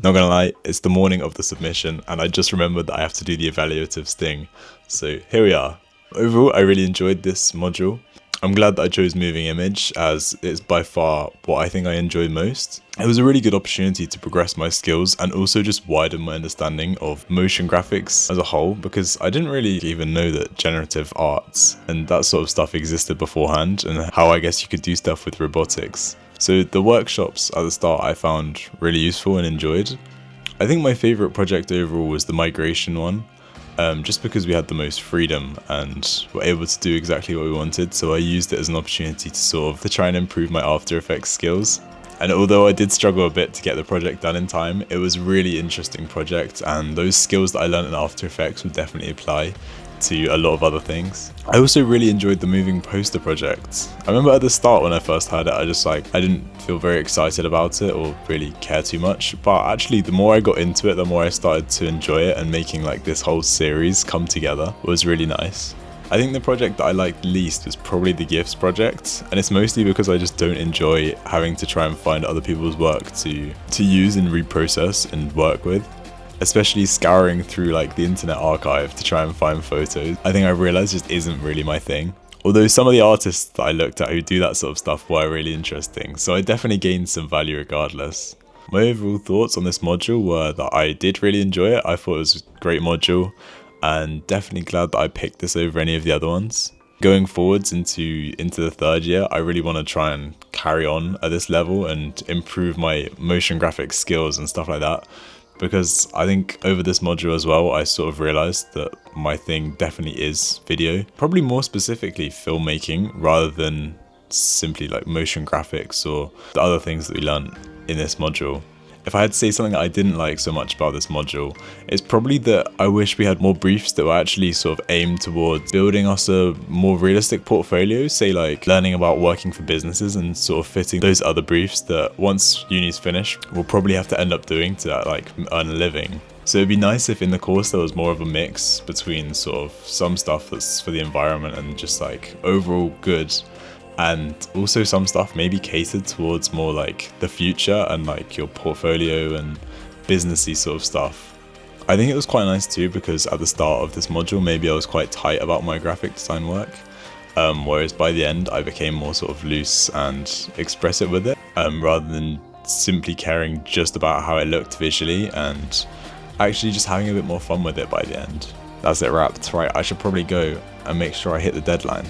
Not gonna lie, it's the morning of the submission and I just remembered that I have to do the evaluatives thing. So here we are. Overall, I really enjoyed this module. I'm glad that I chose moving image as it's by far what I think I enjoy most. It was a really good opportunity to progress my skills and also just widen my understanding of motion graphics as a whole, because I didn't really even know that generative arts and that sort of stuff existed beforehand, and how I guess you could do stuff with robotics. So the workshops at the start I found really useful and enjoyed. I think my favourite project overall was the migration one. Just because we had the most freedom and were able to do exactly what we wanted, so I used it as an opportunity to try and improve my After Effects skills. And although I did struggle a bit to get the project done in time, it was a really interesting project, and those skills that I learned in After Effects would definitely apply to a lot of other things. I also really enjoyed the moving poster project. I remember at the start when I first had it, I didn't feel very excited about it or really care too much, but actually the more I got into it, the more I started to enjoy it, and making like this whole series come together was really nice. I think the project that I liked least was probably the GIFs project, and it's mostly because I just don't enjoy having to try and find other people's work to use and reprocess and work with. Especially scouring through like the internet archive to try and find photos. I think I realized just isn't really my thing. Although some of the artists that I looked at who do that sort of stuff were really interesting, so I definitely gained some value regardless. My overall thoughts on this module were that I did really enjoy it. I thought it was a great module, and definitely glad that I picked this over any of the other ones. Going forwards into the third year, I really want to try and carry on at this level and improve my motion graphics skills and stuff like that. Because I think over this module as well, I sort of realized that my thing definitely is video. Probably more specifically filmmaking, rather than simply like motion graphics or the other things that we learned in this module. If I had to say something that I didn't like so much about this module, it's probably that I wish we had more briefs that were actually sort of aimed towards building us a more realistic portfolio, say like learning about working for businesses and sort of fitting those other briefs that once uni's finished, we'll probably have to end up doing to like earn a living. So it'd be nice if in the course there was more of a mix between sort of some stuff that's for the environment and just like overall good, and also some stuff maybe catered towards more like the future and like your portfolio and businessy sort of stuff. I think it was quite nice too, because at the start of this module maybe I was quite tight about my graphic design work, whereas by the end I became more sort of loose and expressive with it, rather than simply caring just about how it looked visually, and actually just having a bit more fun with it by the end. That's it wrapped. Right, I should probably go and make sure I hit the deadline.